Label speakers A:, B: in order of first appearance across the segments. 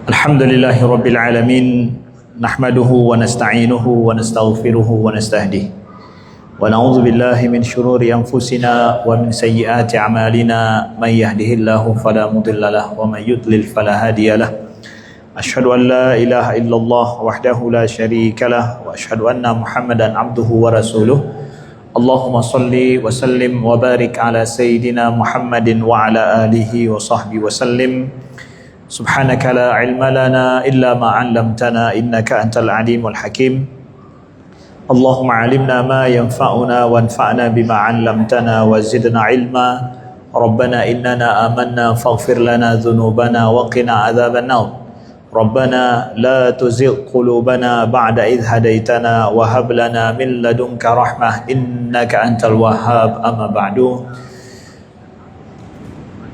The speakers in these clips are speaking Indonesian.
A: Alhamdulillahi Rabbil Alamin. Nahmaduhu wa nasta'inuhu wa nastaghfiruhu wa nastahdihi wa na'udzu billahi min syururi anfusina wa min sayyiati a'malina. May yahdihillahu fala mudilla lahu wa may yudlil fala hadiyalah. Asyhadu an la ilaha illallah wahdahu la syarikalah wa asyhadu anna Muhammadan abduhu wa rasuluh. Allahumma salli wa sallim wa barik ala sayyidina Muhammadin wa ala alihi wa sahbihi wa sallim. Subhanaka la ilma lana illa ma 'allamtana innaka antal alimul hakim. Allahumma 'allimna ma yanfa'una wanfa'na bima 'allamtana wa zidna ilma. Rabbana innana amanna faghfir lana dhunubana wa qina adzabannar. Rabbana la tuzigh qulubana ba'da idh hadaitana wa hab lana min ladunka rahmah innaka antal wahhab. Amma ba'du.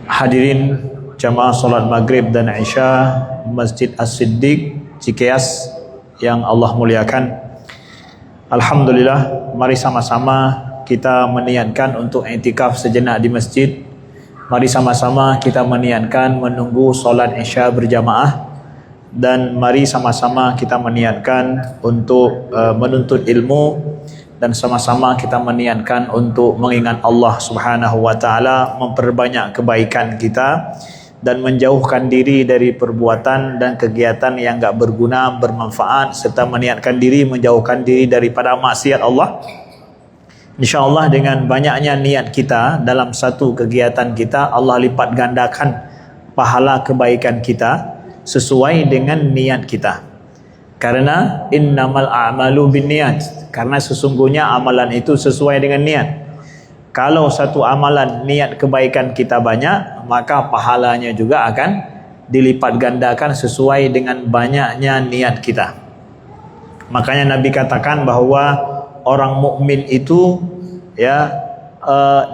A: Hadirin jamaah salat maghrib dan isya Masjid As-Siddiq Cikeas yang Allah muliakan, alhamdulillah, mari sama-sama kita meniatkan untuk i'tikaf sejenak di masjid. Mari sama-sama kita meniatkan menunggu salat isya berjamaah, dan mari sama-sama kita meniatkan untuk menuntut ilmu, dan sama-sama kita meniatkan untuk mengingat Allah Subhanahu wa taala, memperbanyak kebaikan kita dan menjauhkan diri dari perbuatan dan kegiatan yang enggak berguna, bermanfaat, serta meniatkan diri menjauhkan diri daripada maksiat Allah. InsyaAllah dengan banyaknya niat kita dalam satu kegiatan kita, Allah lipat gandakan pahala kebaikan kita sesuai dengan niat kita. Karena innamal a'malu binniyat, karena sesungguhnya amalan itu sesuai dengan niat. Kalau satu amalan niat kebaikan kita banyak, maka pahalanya juga akan dilipat gandakan sesuai dengan banyaknya niat kita. Makanya Nabi katakan bahwa orang mukmin itu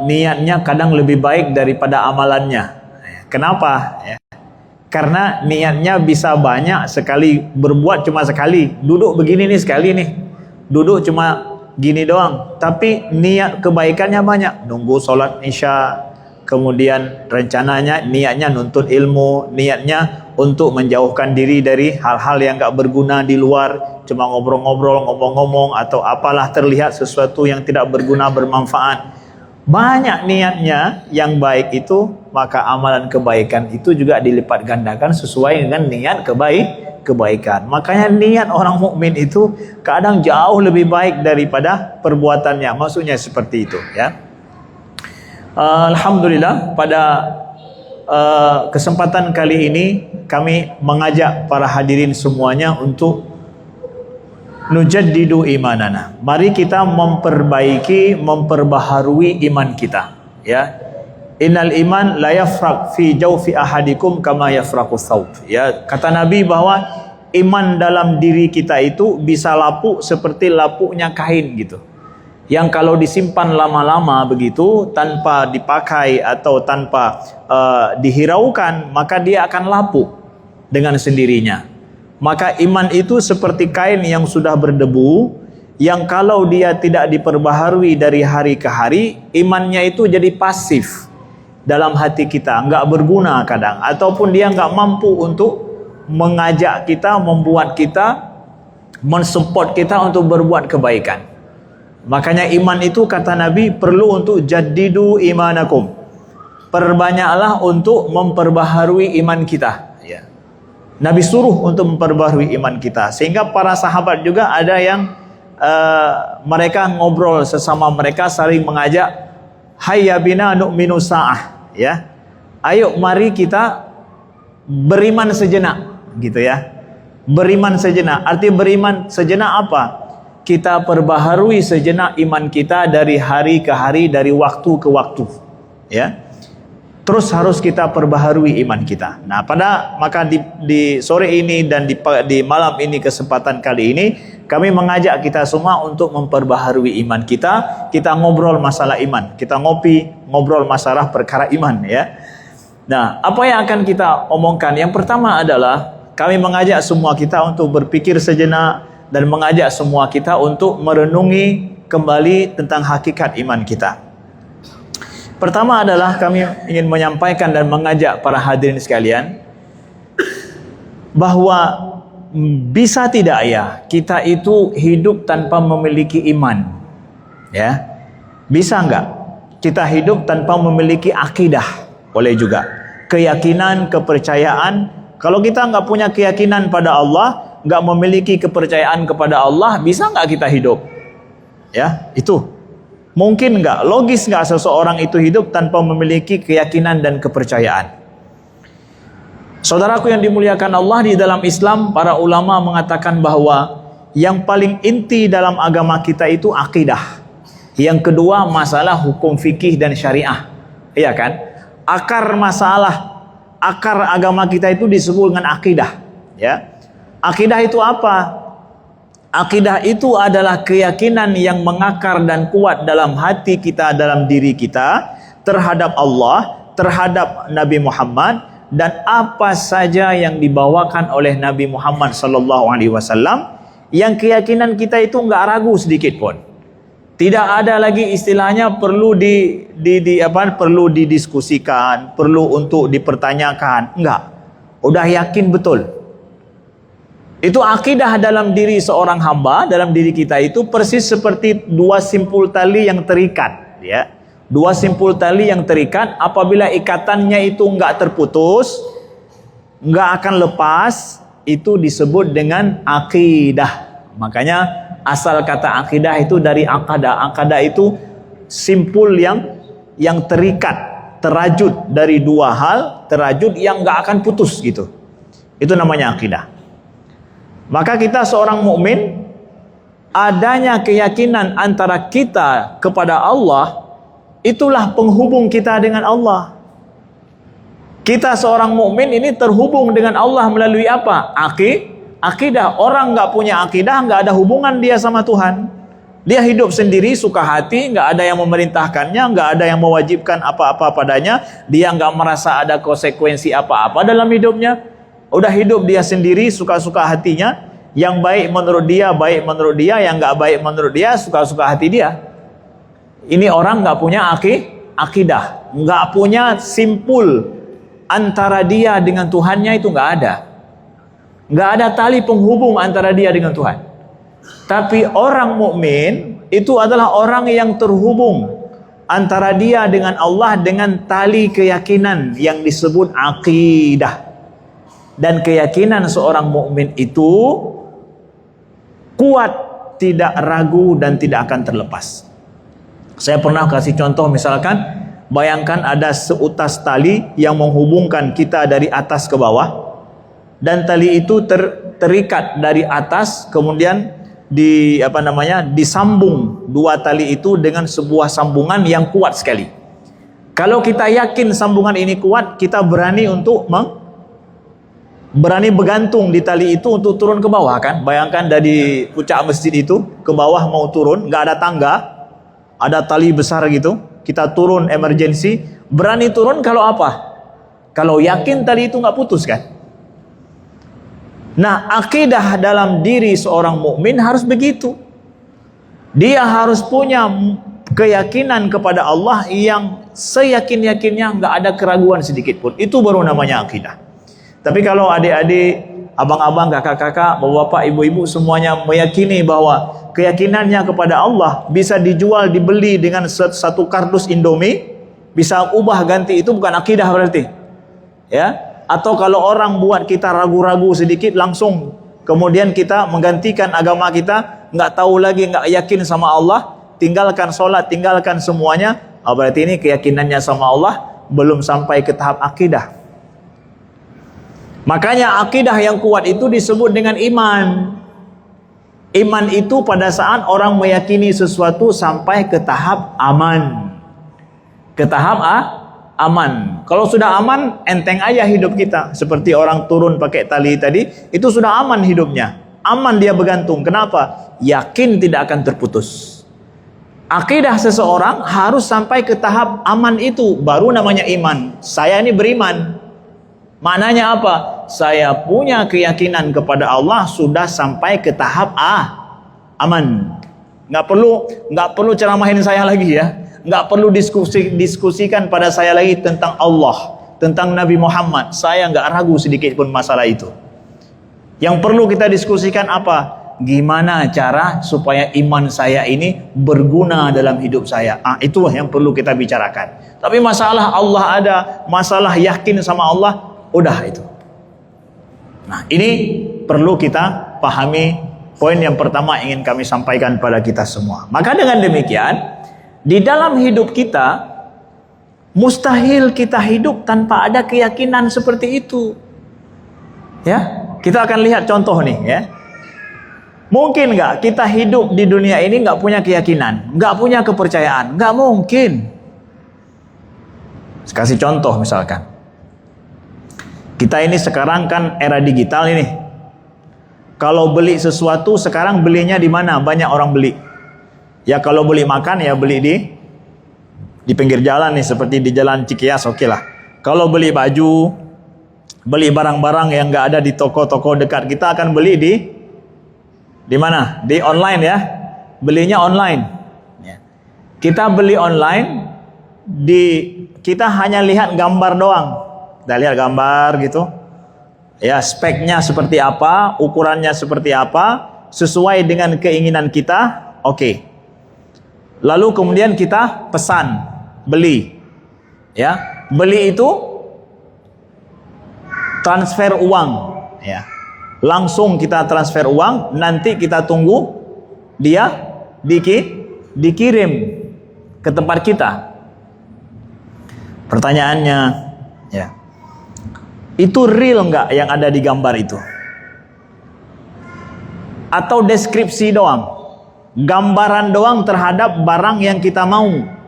A: niatnya kadang lebih baik daripada amalannya. Kenapa? Karena niatnya bisa banyak sekali, berbuat cuma sekali. Duduk begini nih sekali nih, duduk cuma gini doang, tapi niat kebaikannya banyak. Nunggu solat isya, kemudian rencananya niatnya nuntut ilmu, niatnya untuk menjauhkan diri dari hal-hal yang gak berguna di luar, cuma ngobrol-ngobrol, ngomong-ngomong, atau apalah terlihat sesuatu yang tidak berguna, bermanfaat. Banyak niatnya yang baik itu, maka amalan kebaikan itu juga dilipat gandakan sesuai dengan niat kebaikan. Makanya niat orang mukmin itu kadang jauh lebih baik daripada perbuatannya. Maksudnya seperti itu, ya. Alhamdulillah, pada kesempatan kali ini kami mengajak para hadirin semuanya untuk nujaddidu imanana. Mari kita memperbaiki, memperbaharui iman kita, ya. Innal iman la yafraq fi jawfi ahadikum kama yafraqu thawb. Ya, kata Nabi bahwa iman dalam diri kita itu bisa lapuk seperti lapuknya kain gitu. Yang kalau disimpan lama-lama begitu tanpa dipakai atau tanpa dihiraukan, maka dia akan lapuk dengan sendirinya. Maka iman itu seperti kain yang sudah berdebu, yang kalau dia tidak diperbaharui dari hari ke hari, imannya itu jadi pasif dalam hati kita, enggak berguna kadang, ataupun dia enggak mampu untuk mengajak kita, membuat kita, mensupport kita untuk berbuat kebaikan. Makanya iman itu, kata Nabi, perlu untuk jaddidu imanakum. Perbanyaklah untuk memperbaharui iman kita, ya. Nabi suruh untuk memperbaharui iman kita, sehingga para sahabat juga ada yang mereka ngobrol sesama mereka, saling mengajak, hayya bina nu'minu sa'ah, ya. Ayo mari kita beriman sejenak, gitu ya. Beriman sejenak, arti beriman sejenak apa? Kita perbaharui sejenak iman kita dari hari ke hari, dari waktu ke waktu, ya. Terus harus kita perbaharui iman kita. Nah, maka di sore ini dan di malam ini, kesempatan kali ini, kami mengajak kita semua untuk memperbaharui iman kita. Kita ngobrol masalah iman, kita ngobrol masalah perkara iman, ya. Nah, apa yang akan kita omongkan? Yang pertama adalah kami mengajak semua kita untuk berpikir sejenak dan mengajak semua kita untuk merenungi kembali tentang hakikat iman kita. Pertama adalah kami ingin menyampaikan dan mengajak para hadirin sekalian bahwa bisa tidak ya kita itu hidup tanpa memiliki iman? Ya, bisa enggak kita hidup tanpa memiliki akidah? Boleh juga. Keyakinan, kepercayaan. Kalau kita enggak punya keyakinan pada Allah, enggak memiliki kepercayaan kepada Allah, bisa enggak kita hidup? Ya, itu. Mungkin enggak, logis enggak seseorang itu hidup tanpa memiliki keyakinan dan kepercayaan? Saudaraku yang dimuliakan Allah, di dalam Islam para ulama mengatakan bahwa yang paling inti dalam agama kita itu akidah. Yang kedua masalah hukum fikih dan syariah. Iya kan? Akar masalah, akar agama kita itu disebut dengan akidah, ya. Akidah itu apa? Akidah itu adalah keyakinan yang mengakar dan kuat dalam hati kita, dalam diri kita terhadap Allah, terhadap Nabi Muhammad, dan apa saja yang dibawakan oleh Nabi Muhammad sallallahu alaihi wasallam, yang keyakinan kita itu enggak ragu sedikit pun. Tidak ada lagi istilahnya perlu perlu didiskusikan, perlu untuk dipertanyakan. Enggak. Udah yakin betul. Itu akidah dalam diri seorang hamba, dalam diri kita itu persis seperti dua simpul tali yang terikat, ya. Dua simpul tali yang terikat, apabila ikatannya itu enggak terputus, enggak akan lepas, itu disebut dengan akidah. Makanya asal kata akidah itu dari aqada. Aqada itu simpul yang terikat, terajut dari dua hal, terajut yang enggak akan putus gitu. Itu namanya akidah. Maka kita seorang mukmin, adanya keyakinan antara kita kepada Allah, itulah penghubung kita dengan Allah. Kita seorang mukmin ini terhubung dengan Allah melalui apa? Akidah. Orang nggak punya akidah, nggak ada hubungan dia sama Tuhan. Dia hidup sendiri, suka hati, nggak ada yang memerintahkannya, nggak ada yang mewajibkan apa-apa padanya. Dia nggak merasa ada konsekuensi apa-apa dalam hidupnya. Udah hidup dia sendiri, suka-suka hatinya. Yang baik menurut dia, baik menurut dia. Yang nggak baik menurut dia, suka-suka hati dia. Ini orang nggak punya akidah, nggak punya simpul antara dia dengan Tuhannya, itu nggak ada. Nggak ada tali penghubung antara dia dengan Tuhan. Tapi orang mukmin itu adalah orang yang terhubung antara dia dengan Allah dengan tali keyakinan yang disebut akidah. Dan keyakinan seorang mukmin itu kuat, tidak ragu dan tidak akan terlepas. Saya pernah kasih contoh, misalkan bayangkan ada seutas tali yang menghubungkan kita dari atas ke bawah, dan tali itu terikat dari atas, kemudian disambung dua tali itu dengan sebuah sambungan yang kuat sekali. Kalau kita yakin sambungan ini kuat, kita berani untuk bergantung di tali itu untuk turun ke bawah kan. Bayangkan dari puncak masjid itu ke bawah mau turun, nggak ada tangga, ada tali besar gitu, kita turun emergency, berani turun kalau apa? Kalau yakin tali itu nggak putus kan. Nah, akidah dalam diri seorang mukmin harus begitu. Dia harus punya keyakinan kepada Allah yang seyakin-yakinnya, nggak ada keraguan sedikit pun. Itu baru namanya akidah. Tapi kalau adik-adik, abang-abang, kakak-kakak, bapak-bapak, ibu-ibu semuanya meyakini bahwa keyakinannya kepada Allah bisa dijual, dibeli dengan satu kardus Indomie, bisa ubah ganti, itu bukan akidah berarti. Ya. Atau kalau orang buat kita ragu-ragu sedikit, langsung kemudian kita menggantikan agama kita, nggak tahu lagi, nggak yakin sama Allah, tinggalkan sholat, tinggalkan semuanya, berarti ini keyakinannya sama Allah belum sampai ke tahap akidah. Makanya akidah yang kuat itu disebut dengan iman. Iman itu pada saat orang meyakini sesuatu sampai ke tahap aman. Ke tahap aman. Kalau sudah aman, enteng aja hidup kita. Seperti orang turun pakai tali tadi, itu sudah aman hidupnya. Aman dia bergantung. Kenapa? Yakin tidak akan terputus. Akidah seseorang harus sampai ke tahap aman itu, baru namanya iman. Saya ini beriman. Maknanya apa? Saya punya keyakinan kepada Allah sudah sampai ke tahap aman. Nggak perlu ceramahin saya lagi ya. Nggak perlu diskusikan pada saya lagi tentang Allah, tentang Nabi Muhammad. Saya nggak ragu sedikit pun masalah itu. Yang perlu kita diskusikan apa? Gimana cara supaya iman saya ini berguna dalam hidup saya. Itulah yang perlu kita bicarakan. Tapi masalah Allah ada, masalah yakin sama Allah, udah itu. Nah, ini perlu kita pahami. Poin yang pertama ingin kami sampaikan pada kita semua. Maka dengan demikian, di dalam hidup kita, mustahil kita hidup tanpa ada keyakinan seperti itu. Ya, kita akan lihat contoh nih ya. Mungkin nggak kita hidup di dunia ini nggak punya keyakinan, nggak punya kepercayaan? Nggak mungkin. Kasih contoh misalkan. Kita ini sekarang kan era digital ini. Kalau beli sesuatu sekarang belinya di mana? Banyak orang beli. Ya kalau beli makan ya beli di pinggir jalan nih, seperti di jalan Cikias, oke lah. Kalau beli baju, beli barang-barang yang nggak ada di toko-toko dekat, kita akan beli di mana? Di online ya. Belinya online. Ya. Kita beli online, kita hanya lihat gambar doang. Kita lihat gambar gitu. Ya, speknya seperti apa, ukurannya seperti apa, sesuai dengan keinginan kita, oke. Lalu kemudian kita pesan, beli. Ya, beli itu transfer uang, ya. Langsung kita transfer uang, nanti kita tunggu dia dikirim ke tempat kita. Pertanyaannya, ya, itu real nggak yang ada di gambar itu? Atau deskripsi doang, gambaran doang terhadap barang yang kita mau?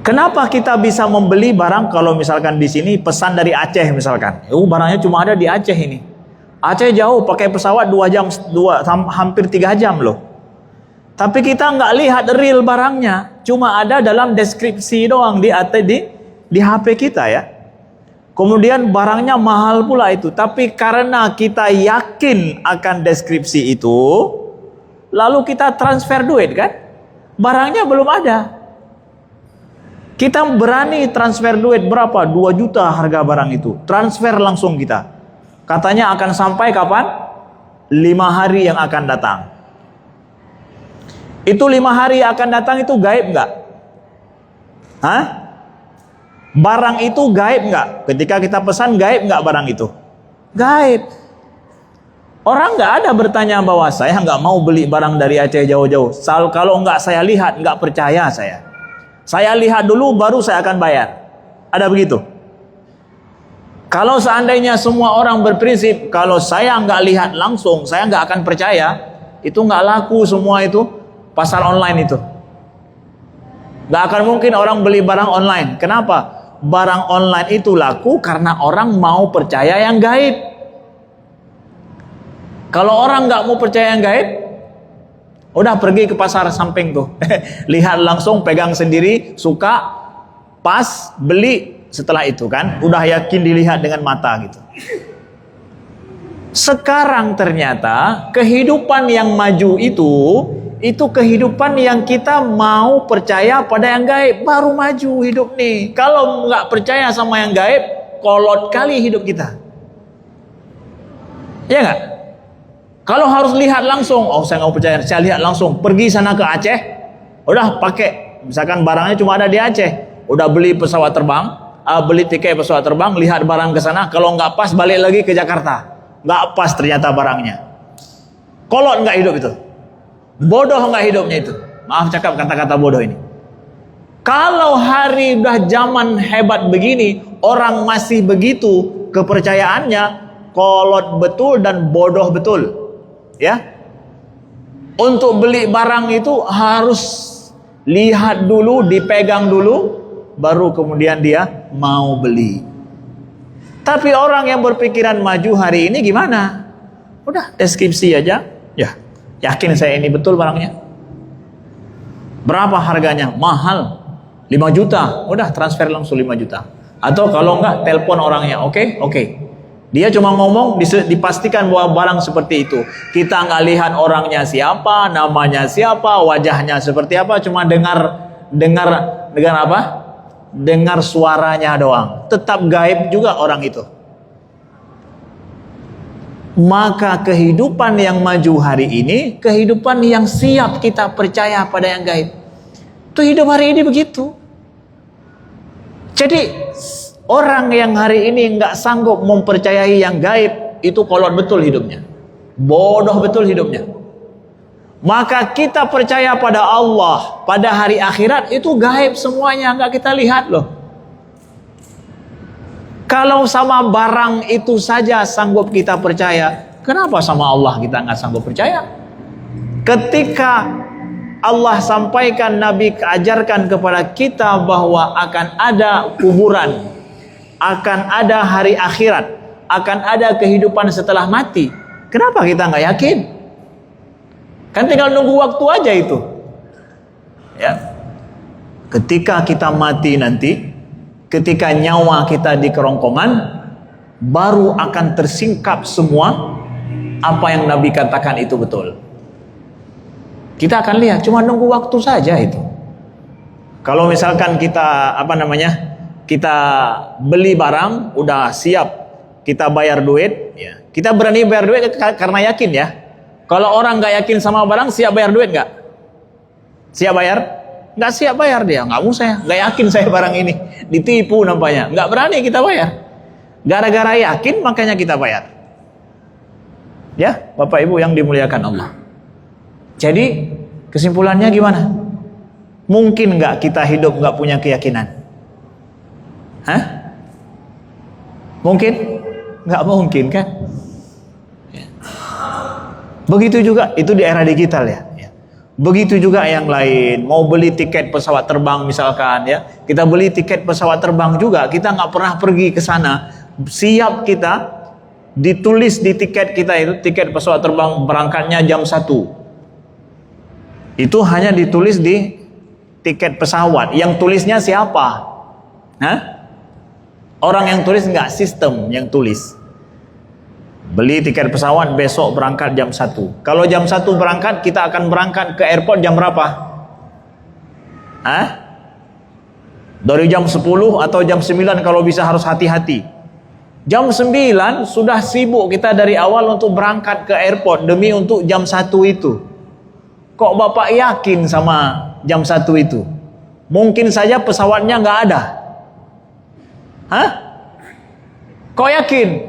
A: Kenapa kita bisa membeli barang kalau misalkan di sini pesan dari Aceh misalkan? Barangnya cuma ada di Aceh ini. Aceh jauh, pakai pesawat 2 jam, hampir 3 jam loh. Tapi kita nggak lihat real barangnya, cuma ada dalam deskripsi doang di HP kita ya. Kemudian barangnya mahal pula itu, tapi karena kita yakin akan deskripsi itu, lalu kita transfer duit kan? Barangnya belum ada. Kita berani transfer duit berapa? 2 juta harga barang itu. Transfer langsung kita. Katanya akan sampai kapan? 5 hari yang akan datang. Itu 5 hari yang akan datang itu gaib nggak? Hah? Barang itu gaib nggak? Ketika kita pesan gaib nggak barang itu? Gaib. Orang nggak ada bertanya bahwa saya nggak mau beli barang dari Aceh jauh-jauh. Kalau nggak saya lihat, nggak percaya saya. Saya lihat dulu baru saya akan bayar. Ada begitu? Kalau seandainya semua orang berprinsip, kalau saya nggak lihat langsung, saya nggak akan percaya, itu nggak laku semua itu, pasar online itu. Nggak akan mungkin orang beli barang online. Kenapa? Barang online itu laku karena orang mau percaya yang gaib. Kalau orang nggak mau percaya yang gaib, udah pergi ke pasar samping tuh. Lihat langsung, pegang sendiri, suka, pas, beli. Setelah itu kan, udah yakin dilihat dengan mata gitu. Sekarang ternyata kehidupan yang maju itu kehidupan yang kita mau percaya pada yang gaib, baru maju hidup nih. Kalau nggak percaya sama yang gaib, kolot kali hidup kita. Ya nggak? Kalau harus lihat langsung, saya nggak percaya, saya lihat langsung. Pergi sana ke Aceh, udah pakai, misalkan barangnya cuma ada di Aceh, udah beli pesawat terbang, beli tiket pesawat terbang, lihat barang ke sana, kalau nggak pas balik lagi ke Jakarta, nggak pas ternyata barangnya. Kolot nggak hidup itu, bodoh nggak hidupnya itu. Maaf cakap kata-kata bodoh ini. Kalau hari udah zaman hebat begini, orang masih begitu kepercayaannya, kolot betul dan bodoh betul. Ya, untuk beli barang itu harus lihat dulu, dipegang dulu, baru kemudian dia mau beli. Tapi orang yang berpikiran maju hari ini gimana? Udah deskripsi aja, ya yakin saya ini betul barangnya. Berapa harganya? Mahal, 5 juta. Udah transfer langsung 5 juta. Atau kalau enggak, telepon orangnya. Oke. Dia cuma ngomong, dipastikan bahwa barang seperti itu. Kita nggak lihat orangnya siapa, namanya siapa, wajahnya seperti apa, cuma dengar apa? Dengar suaranya doang. Tetap gaib juga orang itu. maka kehidupan yang maju hari ini, kehidupan yang siap kita percaya pada yang gaib. Itu hidup hari ini begitu. Jadi orang yang hari ini nggak sanggup mempercayai yang gaib, itu kolot betul hidupnya, bodoh betul hidupnya. Maka kita percaya pada Allah, pada hari akhirat, itu gaib semuanya, nggak kita lihat loh. Kalau sama barang itu saja sanggup kita percaya, kenapa sama Allah kita nggak sanggup percaya? Ketika Allah sampaikan, Nabi ajarkan kepada kita bahwa akan ada kuburan, akan ada hari akhirat, akan ada kehidupan setelah mati, kenapa kita nggak yakin? Kan tinggal nunggu waktu aja itu. Ya. Ketika kita mati nanti, ketika nyawa kita di kerongkongan, baru akan tersingkap semua apa yang Nabi katakan itu betul. Kita akan lihat, cuma nunggu waktu saja itu. Kalau misalkan kita kita beli barang, udah siap, kita bayar duit, ya. Kita berani bayar duit karena yakin ya. Kalau orang nggak yakin sama barang, siap bayar duit nggak? Siap bayar? Nggak siap bayar dia, nggak mau saya, nggak yakin saya barang ini, ditipu nampaknya, nggak berani kita bayar. Gara-gara yakin makanya kita bayar. Ya, Bapak Ibu yang dimuliakan Allah. Jadi kesimpulannya gimana? Mungkin nggak kita hidup nggak punya keyakinan? Hah? Mungkin? Nggak mungkin kan? Begitu juga itu di era digital ya. Begitu juga yang lain, mau beli tiket pesawat terbang misalkan ya, kita beli tiket pesawat terbang juga, kita nggak pernah pergi ke sana, siap kita, ditulis di tiket kita itu, tiket pesawat terbang berangkatnya jam 1. Itu hanya ditulis di tiket pesawat, yang tulisnya siapa? Hah? Orang yang tulis nggak, sistem yang tulis. Beli tiket pesawat besok berangkat jam 1. Kalau jam 1 berangkat, kita akan berangkat ke airport jam berapa? Hah? Dari jam 10 atau jam 9 kalau bisa harus hati-hati. Jam 9 sudah sibuk kita dari awal untuk berangkat ke airport demi untuk jam 1 itu. Kok Bapak yakin sama jam 1 itu? Mungkin saja pesawatnya nggak ada. Hah? Kok yakin?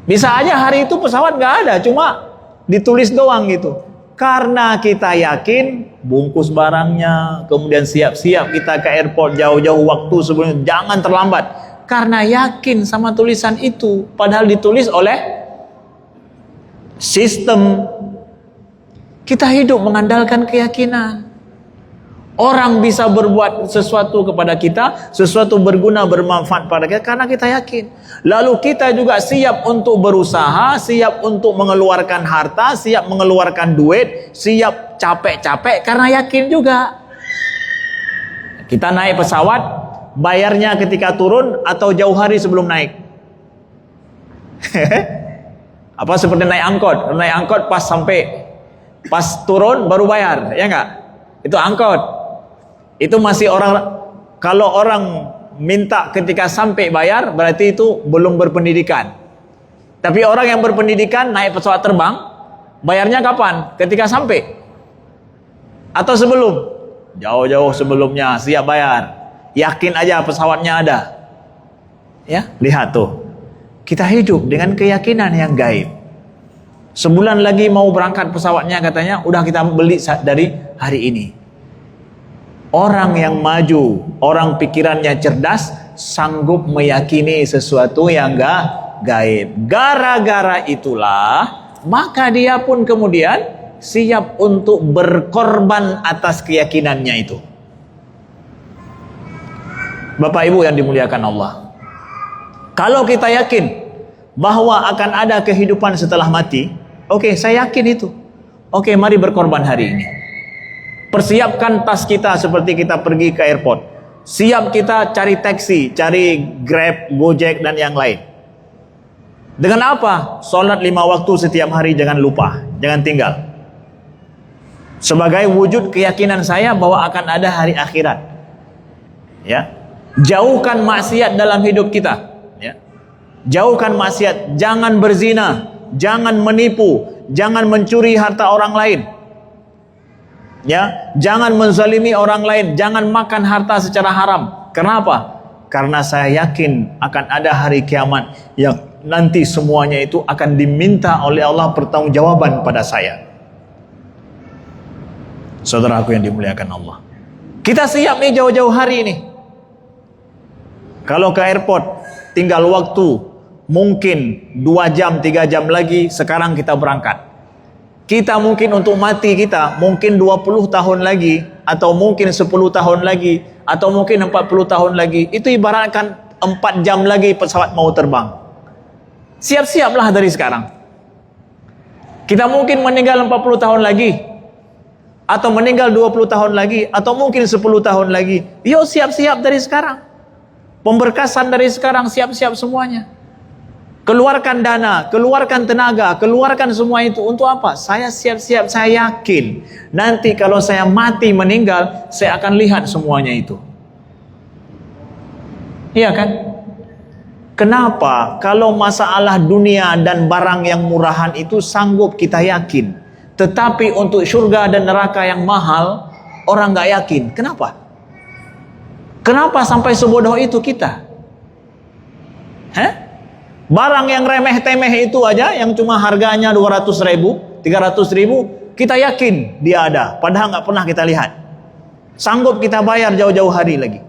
A: Bisa aja hari itu pesawat nggak ada, cuma ditulis doang gitu. Karena kita yakin, bungkus barangnya, kemudian siap-siap kita ke airport jauh-jauh waktu sebelum, jangan terlambat. Karena yakin sama tulisan itu, padahal ditulis oleh sistem. Kita hidup mengandalkan keyakinan. Orang bisa berbuat sesuatu kepada kita, sesuatu berguna, bermanfaat pada kita karena kita yakin. Lalu kita juga siap untuk berusaha, siap untuk mengeluarkan harta, siap mengeluarkan duit, siap capek-capek karena yakin juga. Kita naik pesawat, bayarnya ketika turun atau jauh hari sebelum naik? Apa seperti naik angkot? Naik angkot pas turun baru bayar, ya enggak? Itu angkot. Itu masih kalau orang minta ketika sampai bayar, berarti itu belum berpendidikan. Tapi orang yang berpendidikan naik pesawat terbang, bayarnya kapan? Ketika sampai? Atau sebelum? Jauh-jauh sebelumnya siap bayar. Yakin aja pesawatnya ada. Ya, lihat tuh. Kita hidup dengan keyakinan yang gaib. Sebulan lagi mau berangkat pesawatnya katanya, udah kita beli dari hari ini. Orang yang maju, orang pikirannya cerdas, sanggup meyakini sesuatu yang gaib. Gara-gara itulah, maka dia pun kemudian siap untuk berkorban atas keyakinannya itu. Bapak Ibu yang dimuliakan Allah. Kalau kita yakin bahwa akan ada kehidupan setelah mati, oke, saya yakin itu. Oke, mari berkorban hari ini. Persiapkan tas kita seperti kita pergi ke airport. Siap kita cari taksi, cari Grab, Gojek dan yang lain. Dengan apa? Salat 5 waktu setiap hari, jangan lupa, jangan tinggal. Sebagai wujud keyakinan saya bahwa akan ada hari akhirat. Ya. Jauhkan maksiat dalam hidup kita, ya. jauhkan maksiat, jangan berzina, jangan menipu, jangan mencuri harta orang lain. Ya, jangan menzalimi orang lain, jangan makan harta secara haram. Kenapa? Karena saya yakin akan ada hari kiamat yang nanti semuanya itu akan diminta oleh Allah pertanggungjawaban pada saya. Saudaraku yang dimuliakan Allah, kita siap nih jauh-jauh hari ini. Kalau ke airport tinggal waktu mungkin 2 jam 3 jam lagi, sekarang kita berangkat. Kita mungkin untuk mati kita mungkin 20 tahun lagi, atau mungkin 10 tahun lagi, atau mungkin 40 tahun lagi. Itu ibaratkan 4 jam lagi pesawat mau terbang. Siap-siaplah dari sekarang. Kita mungkin meninggal 40 tahun lagi, atau meninggal 20 tahun lagi, atau mungkin 10 tahun lagi. Yuk siap-siap dari sekarang. Pemberkasan dari sekarang, siap-siap semuanya. Keluarkan dana, keluarkan tenaga, keluarkan semua itu. Untuk apa? Saya siap-siap, saya yakin nanti kalau saya mati meninggal, saya akan lihat semuanya itu. Iya kan? Kenapa? Kalau masalah dunia dan barang yang murahan itu sanggup kita yakin, tetapi untuk surga dan neraka yang mahal, orang gak yakin. Kenapa? Kenapa sampai sebodoh itu kita? Barang yang remeh-temeh itu aja, yang cuma harganya 200.000, 300.000, kita yakin dia ada, padahal nggak pernah kita lihat. Sanggup kita bayar jauh-jauh hari lagi.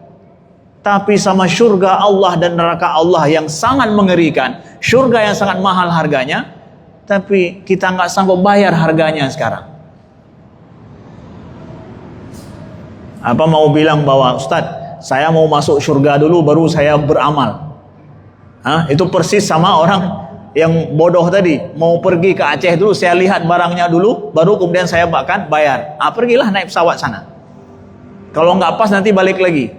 A: Tapi sama surga Allah dan neraka Allah yang sangat mengerikan, surga yang sangat mahal harganya, tapi kita nggak sanggup bayar harganya sekarang. Apa mau bilang bahwa Ustadz, saya mau masuk surga dulu baru saya beramal? Itu persis sama orang yang bodoh tadi, mau pergi ke Aceh dulu, saya lihat barangnya dulu, baru kemudian saya bahkan bayar. Pergilah naik pesawat sana. Kalau nggak pas nanti balik lagi.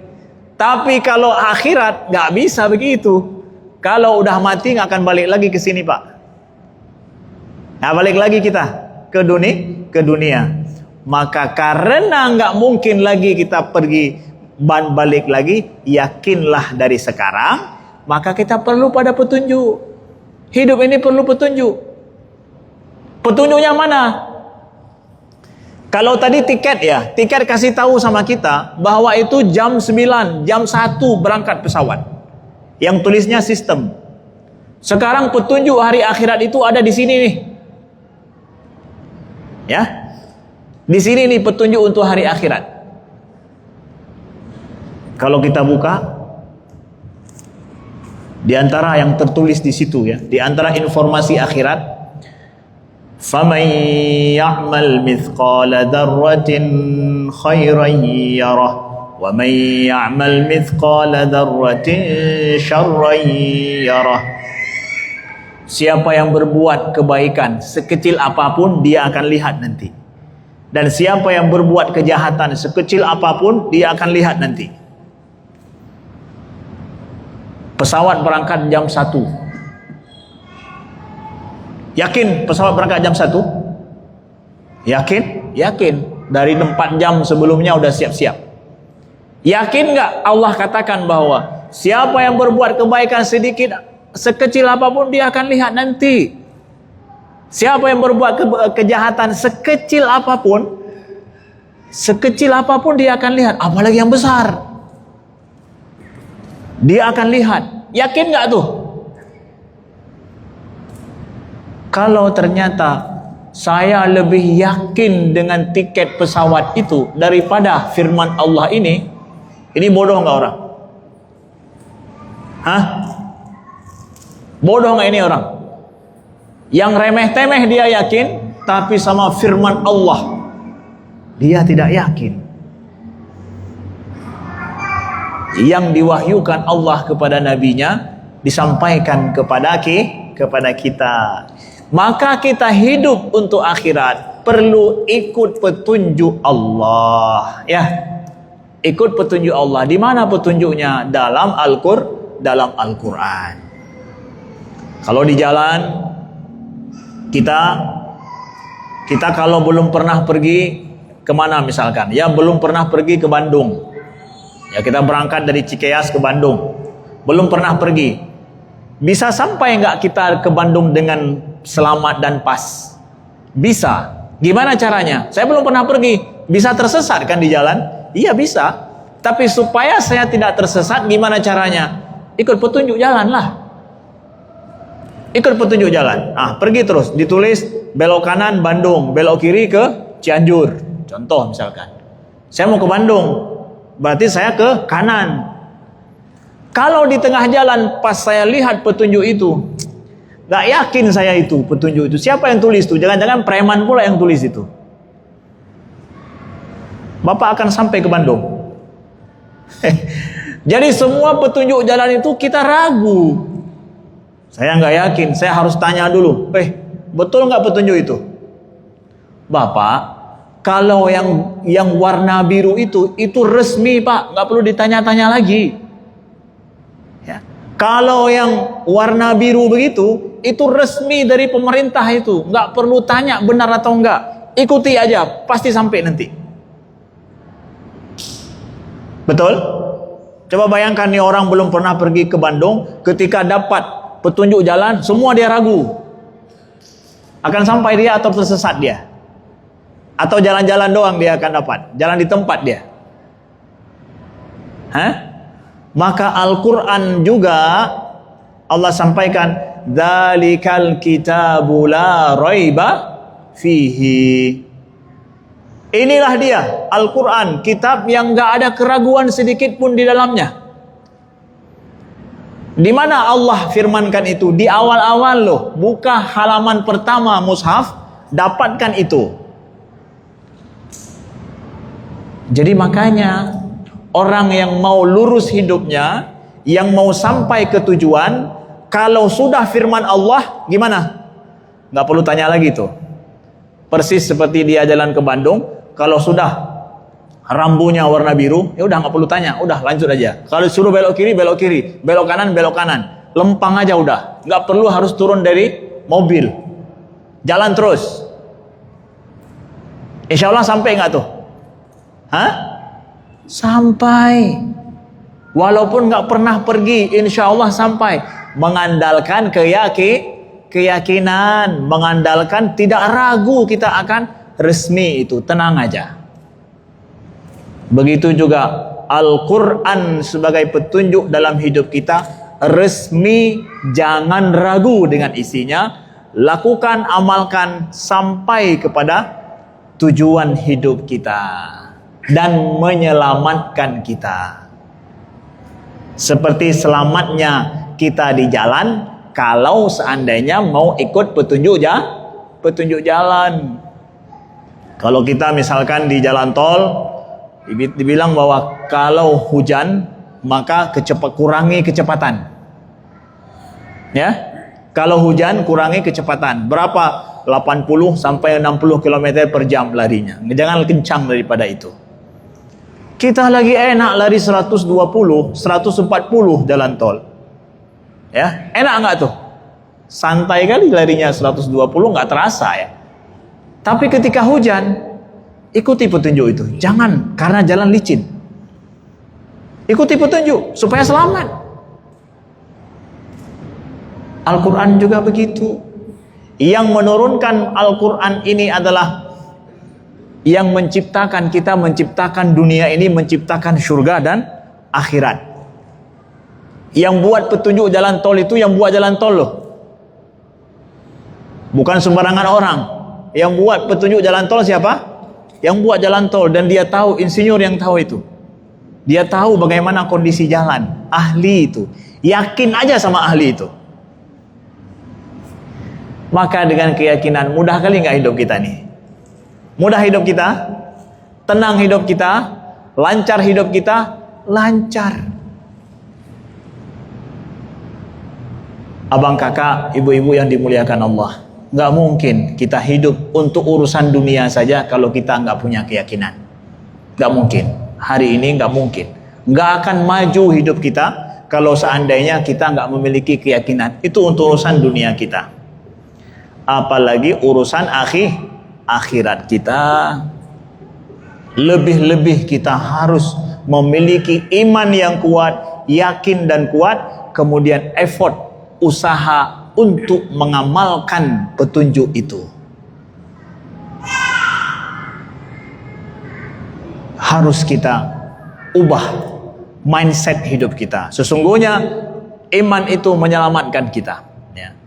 A: Tapi kalau akhirat nggak bisa begitu. Kalau udah mati nggak akan balik lagi ke sini, Pak. Nah, balik lagi kita ke dunia. Maka karena nggak mungkin lagi kita pergi balik lagi, yakinlah dari sekarang. Maka kita perlu pada petunjuk. Hidup ini perlu petunjuk. Petunjuknya mana? Kalau tadi tiket ya, tiket kasih tahu sama kita bahwa itu jam 9, jam 1 berangkat pesawat. Yang tulisnya sistem. Sekarang petunjuk hari akhirat itu ada di sini nih. Ya. Di sini nih petunjuk untuk hari akhirat. Kalau kita buka, di antara yang tertulis di situ ya, di antara informasi akhirat, faman ya'mal mithqala dzarratin khairan yarah wa man ya'mal mithqala dzarratin syarran yarah. Siapa yang berbuat kebaikan sekecil apapun, dia akan lihat nanti. Dan siapa yang berbuat kejahatan sekecil apapun, dia akan lihat nanti. Pesawat berangkat jam 1. Yakin pesawat berangkat jam 1? Yakin? Yakin. Dari 4 jam sebelumnya udah siap-siap. Yakin nggak Allah katakan bahwa siapa yang berbuat kebaikan sedikit, sekecil apapun, dia akan lihat nanti. Siapa yang berbuat kejahatan sekecil apapun dia akan lihat. Apalagi yang besar, dia akan lihat. Yakin gak tuh? Kalau ternyata saya lebih yakin dengan tiket pesawat itu daripada firman Allah ini bodoh gak orang? Bodoh gak ini orang? Yang remeh-temeh dia yakin, tapi sama firman Allah dia tidak yakin. Yang diwahyukan Allah kepada nabinya disampaikan kepada kita. Maka kita hidup untuk akhirat perlu ikut petunjuk Allah, ya. Ikut petunjuk Allah. Di mana petunjuknya? Dalam Al-Qur'an. Kalau di jalan kita kalau belum pernah pergi kemana misalkan, ya belum pernah pergi ke Bandung. Ya, kita berangkat dari Cikeas ke Bandung, belum pernah pergi. Bisa sampai nggak kita ke Bandung dengan selamat dan pas? Bisa. Gimana caranya? Saya belum pernah pergi. Bisa tersesat kan di jalan? Iya bisa. Tapi supaya saya tidak tersesat, gimana caranya? Ikut petunjuk jalan lah. Ikut petunjuk jalan. Pergi terus. Ditulis belok kanan Bandung, belok kiri ke Cianjur. Contoh misalkan. Saya mau ke Bandung, berarti saya ke kanan. Kalau di tengah jalan pas saya lihat petunjuk itu, gak yakin saya itu petunjuk itu. Siapa yang tulis itu? Jangan-jangan preman pula yang tulis itu. Bapak akan sampai ke Bandung. Jadi semua petunjuk jalan itu kita ragu. Saya gak yakin, saya harus tanya dulu. Betul gak petunjuk itu? Bapak, kalau yang warna biru itu resmi Pak, gak perlu ditanya-tanya lagi. Kalau yang warna biru begitu, itu resmi dari pemerintah itu. Nggak perlu tanya benar atau enggak. Ikuti aja, pasti sampai nanti. Betul? Coba bayangkan nih orang belum pernah pergi ke Bandung, ketika dapat petunjuk jalan, semua dia ragu. Akan sampai dia atau tersesat dia? Atau jalan-jalan doang dia akan dapat? Jalan di tempat dia? Maka Al-Quran juga Allah sampaikan, dzalikal kitabu la raiba fihi. Inilah dia Al-Quran, kitab yang gak ada keraguan sedikit pun di dalamnya. Di mana Allah firmankan itu? Di awal-awal loh, buka halaman pertama mushaf, dapatkan itu. Jadi makanya orang yang mau lurus hidupnya, yang mau sampai ke tujuan, kalau sudah firman Allah, gimana? Nggak perlu tanya lagi tuh. Persis seperti dia jalan ke Bandung, kalau sudah rambunya warna biru, ya udah nggak perlu tanya, udah lanjut aja. Kalau suruh belok kiri, belok kanan, lempang aja udah. Nggak perlu harus turun dari mobil, jalan terus. Insya Allah sampai nggak tuh? Sampai. Walaupun nggak pernah pergi, insya Allah sampai. Mengandalkan keyakinan, mengandalkan tidak ragu kita akan resmi itu, tenang aja. Begitu juga Al-Quran sebagai petunjuk dalam hidup kita, resmi, jangan ragu dengan isinya, lakukan, amalkan sampai kepada tujuan hidup kita dan menyelamatkan kita. Seperti selamatnya kita di jalan kalau seandainya mau ikut petunjuk jalan. Kalau kita misalkan di jalan tol dibilang bahwa kalau hujan maka kurangi kecepatan. Ya. Kalau hujan kurangi kecepatan. Berapa? 80 sampai 60 km per jam larinya. Jangan kencang daripada itu. Kita lagi enak lari 120, 140 jalan tol. Ya, enak nggak tuh? Santai kali larinya 120, nggak terasa ya. Tapi ketika hujan, ikuti petunjuk itu. Jangan, karena jalan licin. Ikuti petunjuk supaya selamat. Al-Quran juga begitu. Yang menurunkan Al-Quran ini adalah yang menciptakan kita, menciptakan dunia ini, menciptakan surga dan akhirat. Yang buat petunjuk jalan tol itu yang buat jalan tol loh. Bukan sembarangan orang. Yang buat petunjuk jalan tol siapa? Yang buat jalan tol, dan dia tahu, insinyur yang tahu itu. Dia tahu bagaimana kondisi jalan. Ahli itu. Yakin aja sama ahli itu. Maka dengan keyakinan, mudah kali nggak hidup kita nih? Mudah hidup kita, tenang hidup kita, lancar hidup kita, lancar. Abang kakak, ibu-ibu yang dimuliakan Allah, nggak mungkin kita hidup untuk urusan dunia saja kalau kita nggak punya keyakinan. Nggak mungkin. Hari ini nggak mungkin. Nggak akan maju hidup kita kalau seandainya kita nggak memiliki keyakinan. Itu untuk urusan dunia kita. Apalagi urusan akhirat kita. Lebih-lebih kita harus memiliki iman yang kuat, yakin dan kuat, kemudian effort usaha untuk mengamalkan petunjuk itu. Harus kita ubah mindset hidup kita. Sesungguhnya iman itu menyelamatkan kita.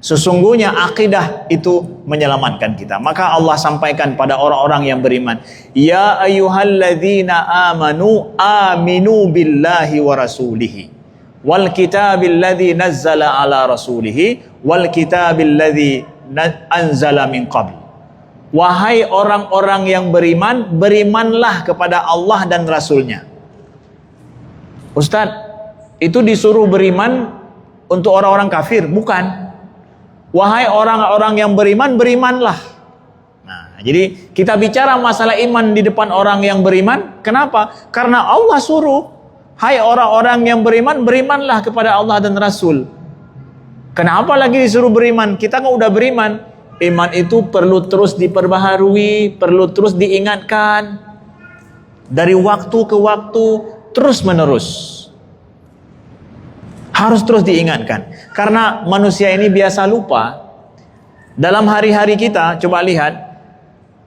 A: Sesungguhnya akidah itu menyelamatkan kita. Maka Allah sampaikan pada orang-orang yang beriman, ya ayyuhalladzina amanu aminu billahi wa rasulihi wal kitabil ladzi nazzala ala rasulihi wal kitabil ladzi anzala min qabl. Wahai orang-orang yang beriman, berimanlah kepada Allah dan Rasulnya. Ustadz, itu disuruh beriman untuk orang-orang kafir? Bukan. Wahai orang-orang yang beriman, berimanlah. Nah, jadi kita bicara masalah iman di depan orang yang beriman. Kenapa? Karena Allah suruh, hai orang-orang yang beriman, berimanlah kepada Allah dan Rasul. Kenapa lagi disuruh beriman? Kita kan udah beriman. Iman itu perlu terus diperbaharui, perlu terus diingatkan. Dari waktu ke waktu, terus menerus. Harus terus diingatkan. Karena manusia ini biasa lupa. Dalam hari-hari kita, coba lihat,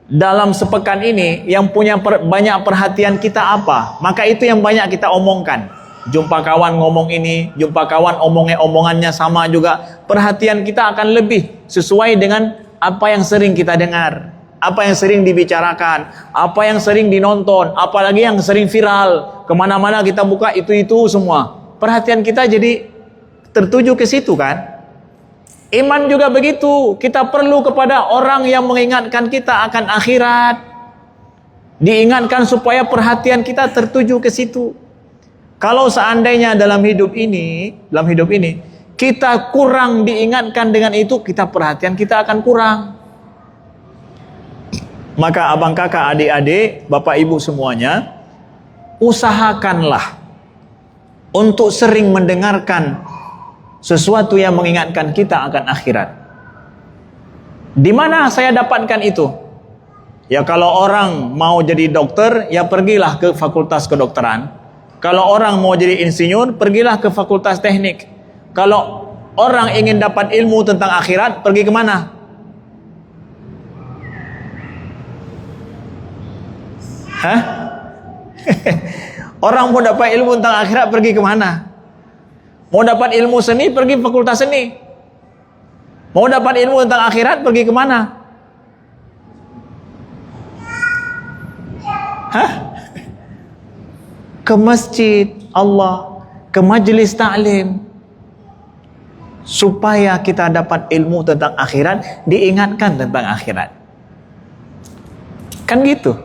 A: dalam sepekan ini yang punya banyak perhatian kita apa? Maka itu yang banyak kita omongkan. Jumpa kawan ngomong ini, jumpa kawan omongannya sama juga. Perhatian kita akan lebih sesuai dengan apa yang sering kita dengar, apa yang sering dibicarakan, apa yang sering dinonton, apalagi yang sering viral. Kemana-mana kita buka itu semua. Perhatian kita jadi tertuju ke situ kan. Iman juga begitu. Kita perlu kepada orang yang mengingatkan kita akan akhirat. Diingatkan supaya perhatian kita tertuju ke situ. Kalau seandainya dalam hidup ini kita kurang diingatkan dengan itu, perhatian kita akan kurang. Maka abang kakak, adik-adik, bapak ibu semuanya, usahakanlah untuk sering mendengarkan sesuatu yang mengingatkan kita akan akhirat. Di mana saya dapatkan itu? Ya kalau orang mau jadi dokter, ya pergilah ke fakultas kedokteran. Kalau orang mau jadi insinyur, pergilah ke fakultas teknik. Kalau orang ingin dapat ilmu tentang akhirat, pergi kemana? Hah? Orang mau dapat ilmu tentang akhirat, pergi kemana? Mau dapat ilmu seni, pergi fakultas seni. Mau dapat ilmu tentang akhirat, pergi kemana? Hah? Ke masjid Allah, ke majelis ta'lim. Supaya kita dapat ilmu tentang akhirat, diingatkan tentang akhirat. Kan gitu.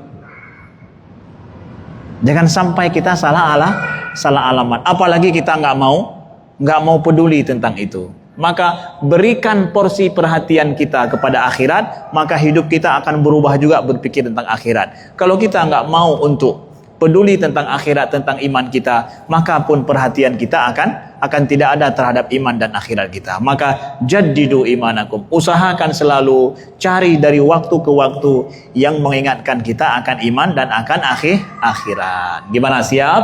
A: Jangan sampai kita salah alamat. Apalagi kita nggak mau peduli tentang itu. Maka berikan porsi perhatian kita kepada akhirat, maka hidup kita akan berubah juga berpikir tentang akhirat. Kalau kita nggak mau untuk peduli tentang akhirat, tentang iman kita, maka pun perhatian kita akan tidak ada terhadap iman dan akhirat kita. Maka jaddidu imanakum, usahakan selalu cari dari waktu ke waktu yang mengingatkan kita akan iman dan akan akhirat. Gimana, siap?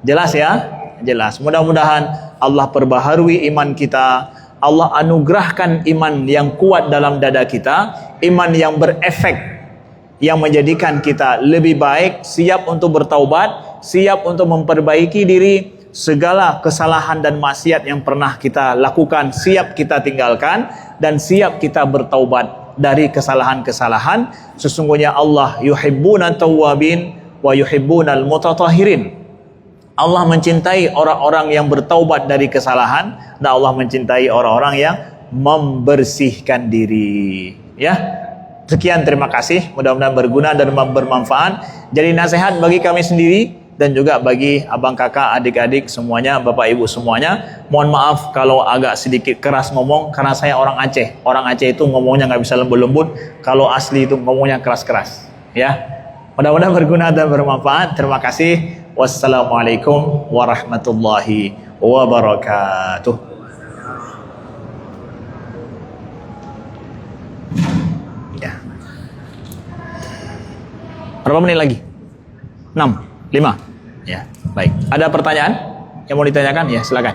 A: Jelas ya? Jelas. Mudah-mudahan Allah perbaharui iman kita, Allah anugerahkan iman yang kuat dalam dada kita, iman yang berefek, yang menjadikan kita lebih baik, siap untuk bertaubat, siap untuk memperbaiki diri, segala kesalahan dan maksiat yang pernah kita lakukan siap kita tinggalkan, dan siap kita bertaubat dari kesalahan-kesalahan. Sesungguhnya Allah yuhibbuna tawwabin wa yuhibbunal mutatahhirin. Allah mencintai orang-orang yang bertaubat dari kesalahan, dan Allah mencintai orang-orang yang membersihkan diri. Ya. Sekian, terima kasih. Mudah-mudahan berguna dan bermanfaat. Jadi nasihat bagi kami sendiri dan juga bagi abang kakak, adik-adik semuanya, bapak ibu semuanya. Mohon maaf kalau agak sedikit keras ngomong, karena saya orang Aceh. Orang Aceh itu ngomongnya nggak bisa lembut-lembut. Kalau asli itu ngomongnya keras-keras. Ya. Mudah-mudahan berguna dan bermanfaat. Terima kasih. Wassalamualaikum warahmatullahi wabarakatuh. Berapa menit lagi? 6, 5. Ya, baik. Ada pertanyaan yang mau ditanyakan? Ya, silakan.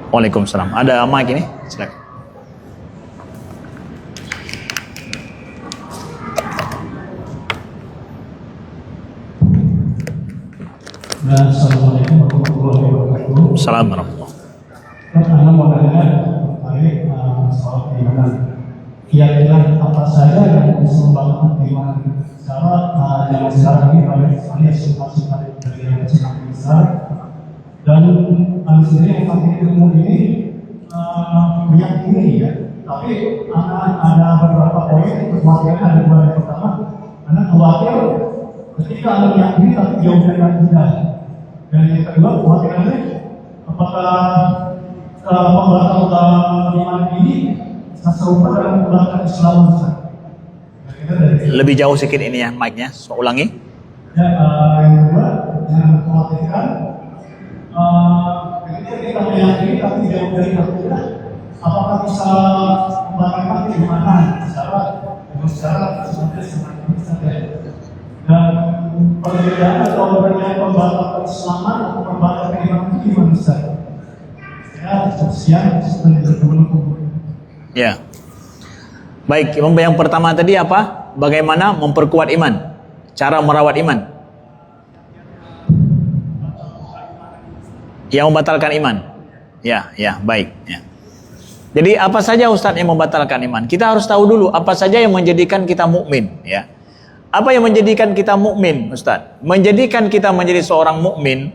A: Waalaikumsalam. Ada mic ini? Silakan.
B: Assalamualaikum warahmatullahi wabarakatuh.
A: Assalamualaikum.
B: Anda mau tanya terkait soal keimanan. Kira-kira apa saja yang bisa membangun keimanan secara zaman sekarang ini banyak sekali sifat-sifat dari yang semakin besar dan sendiri yang pakai ilmu ini meyakini ya. Tapi ada beberapa poin kekhawatiran ada dua. Yang pertama, Anda khawatir ketika Anda meyakini tapi jauh dari akidah. Dan yang kedua, kekhawatirannya apakah pembatal iman ini serupa dalam pembatal Islam?
A: Lebih jauh sedikit ini ya mic-nya, so, ulangi.
B: Ya, yang kedua, yang mengkhawatirkan ketika kita meyakini tapi jauh dari akidah, apakah bisa membatalkan keimanan secara semakin saja? Dan perbedaan atau perbedaan pembatal keislaman atau pembatal keimanan itu gimana besar?
A: Ya. Baik, yang pertama tadi apa? Bagaimana memperkuat iman? Cara merawat iman. Yang membatalkan iman. Ya, baik. Ya. Jadi apa saja Ustaz yang membatalkan iman? Kita harus tahu dulu apa saja yang menjadikan kita mukmin, ya. Apa yang menjadikan kita mukmin, Ustaz? Menjadikan kita menjadi seorang mukmin,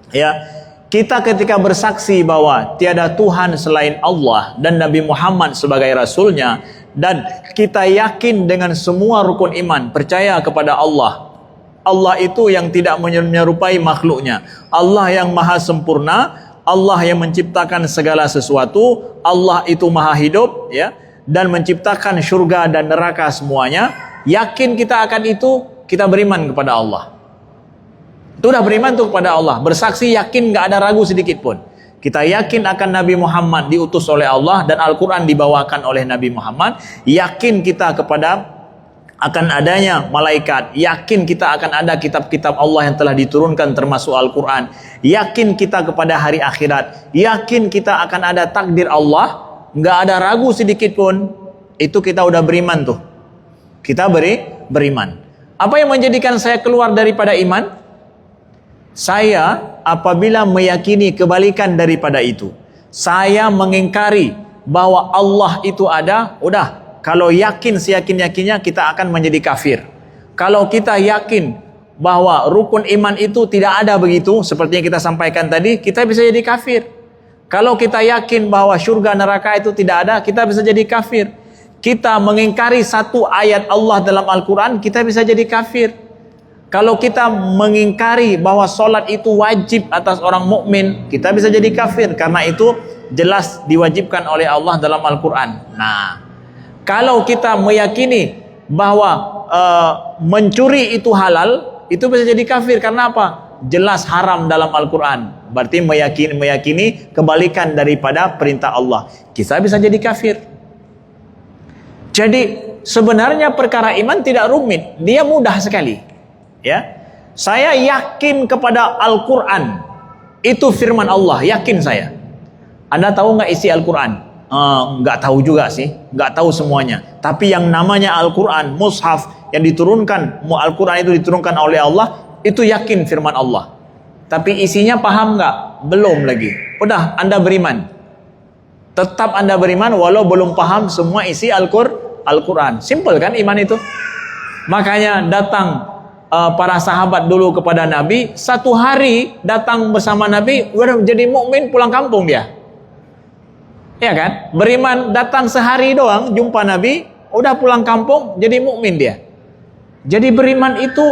A: ya. Kita ketika bersaksi bahwa tiada Tuhan selain Allah dan Nabi Muhammad sebagai Rasulnya, dan kita yakin dengan semua rukun iman, percaya kepada Allah. Allah itu yang tidak menyerupai makhluknya. Allah yang maha sempurna, Allah yang menciptakan segala sesuatu, Allah itu maha hidup, ya, dan menciptakan syurga dan neraka semuanya. Yakin kita akan itu, kita beriman kepada Allah. Itu udah beriman tuh kepada Allah, bersaksi yakin, gak ada ragu sedikit pun. Kita yakin akan Nabi Muhammad diutus oleh Allah dan Al-Quran dibawakan oleh Nabi Muhammad. Yakin kita kepada akan adanya malaikat. Yakin kita akan ada kitab-kitab Allah yang telah diturunkan termasuk Al-Quran. Yakin kita kepada hari akhirat. Yakin kita akan ada takdir Allah. Gak ada ragu sedikit pun. Itu kita udah beriman tuh. Kita beriman. Apa yang menjadikan saya keluar daripada iman? Saya apabila meyakini kebalikan daripada itu, saya mengingkari bahwa Allah itu ada, udah, kalau yakin seyakin-yakinnya kita akan menjadi kafir. Kalau kita yakin bahwa rukun iman itu tidak ada begitu, seperti yang kita sampaikan tadi, kita bisa jadi kafir. Kalau kita yakin bahwa surga neraka itu tidak ada, kita bisa jadi kafir. Kita mengingkari satu ayat Allah dalam Al-Quran, kita bisa jadi kafir. Kalau kita mengingkari bahwa sholat itu wajib atas orang mukmin, kita bisa jadi kafir karena itu jelas diwajibkan oleh Allah dalam Al-Quran. Nah, kalau kita meyakini bahwa mencuri itu halal, itu bisa jadi kafir karena apa? Jelas haram dalam Al-Quran. Berarti meyakini kebalikan daripada perintah Allah. Kita bisa jadi kafir. Jadi sebenarnya perkara iman tidak rumit, dia mudah sekali. Ya, saya yakin kepada Al-Quran, itu firman Allah, yakin saya. Anda tahu nggak isi Al-Quran? Nggak tahu juga sih, nggak tahu semuanya. Tapi yang namanya Al-Quran, mushaf yang diturunkan, Al-Quran itu diturunkan oleh Allah, itu yakin firman Allah. Tapi isinya paham nggak? Belum lagi. Udah, Anda beriman. Tetap Anda beriman walau belum paham semua isi Al-Quran. Simple kan iman itu? Makanya datang para sahabat dulu kepada Nabi, satu hari datang bersama Nabi, udah jadi mukmin pulang kampung dia. Ya kan? Beriman datang sehari doang jumpa Nabi, udah pulang kampung jadi mukmin dia. Jadi beriman itu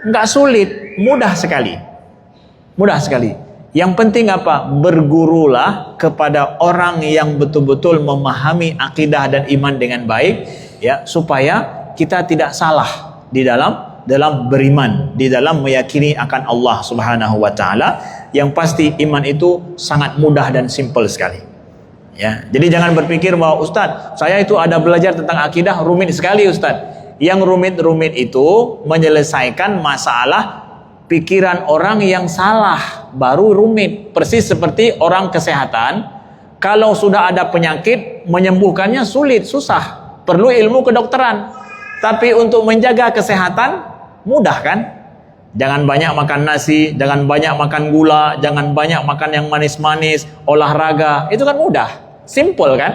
A: nggak sulit, mudah sekali. Mudah sekali. Yang penting apa? Bergurulah kepada orang yang betul-betul memahami akidah dan iman dengan baik, ya, supaya kita tidak salah di dalam beriman, di dalam meyakini akan Allah Subhanahu wa taala. Yang pasti iman itu sangat mudah dan simple sekali. Ya, jadi jangan berpikir bahwa Ustadz, saya itu ada belajar tentang akidah rumit sekali Ustadz. Yang rumit-rumit itu menyelesaikan masalah pikiran orang yang salah, baru rumit. Persis seperti orang kesehatan, Kalau sudah ada penyakit, menyembuhkannya sulit, susah. Perlu ilmu kedokteran. Tapi untuk menjaga kesehatan, mudah kan? Jangan banyak makan nasi, jangan banyak makan gula, jangan banyak makan yang manis-manis, olahraga. Itu kan mudah, simple kan?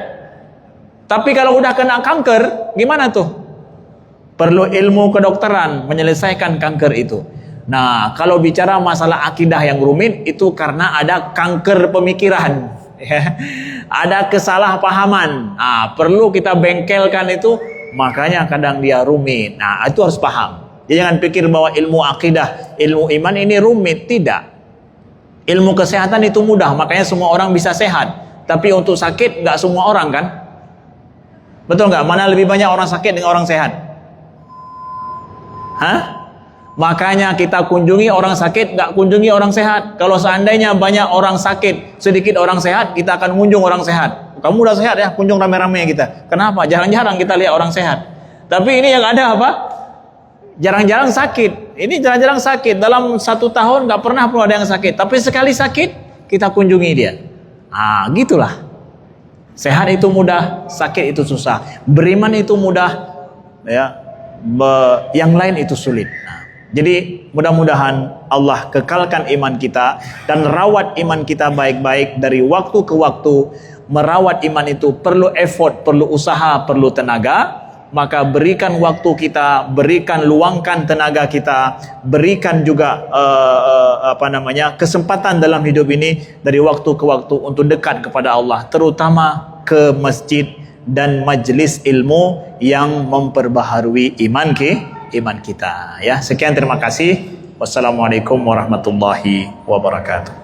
A: Tapi kalau udah kena kanker, gimana tuh? Perlu ilmu kedokteran menyelesaikan kanker itu. Nah, kalau bicara masalah akidah yang rumit, itu karena ada kanker pemikiran. Ada kesalahpahaman. Nah, perlu kita bengkelkan itu, makanya kadang dia rumit. Nah, itu harus paham. Jadi jangan pikir bahwa ilmu akidah, ilmu iman ini rumit. Tidak. Ilmu kesehatan itu mudah, makanya semua orang bisa sehat. Tapi untuk sakit, nggak semua orang kan? Betul nggak? Mana lebih banyak orang sakit dengan orang sehat? Hah? Makanya kita kunjungi orang sakit, nggak kunjungi orang sehat. Kalau seandainya banyak orang sakit, sedikit orang sehat, kita akan kunjung orang sehat. Kamu udah sehat ya, kunjung rame-rame kita. Kenapa? Jarang-jarang kita lihat orang sehat. Tapi ini yang ada apa? Jarang-jarang sakit. Ini jarang-jarang sakit. Dalam 1 tahun nggak pernah pun ada yang sakit. Tapi sekali sakit, kita kunjungi dia. Ah, gitulah. Sehat itu mudah, sakit itu susah. Beriman itu mudah, ya. Yang lain itu sulit. Jadi mudah-mudahan Allah kekalkan iman kita dan rawat iman kita baik-baik dari waktu ke waktu. Merawat iman itu perlu effort, perlu usaha, perlu tenaga. Maka berikan waktu kita, berikan luangkan tenaga kita, berikan juga kesempatan dalam hidup ini dari waktu ke waktu untuk dekat kepada Allah, terutama ke masjid dan majlis ilmu yang memperbaharui iman kita. Ya, sekian, terima kasih. Wassalamualaikum warahmatullahi wabarakatuh.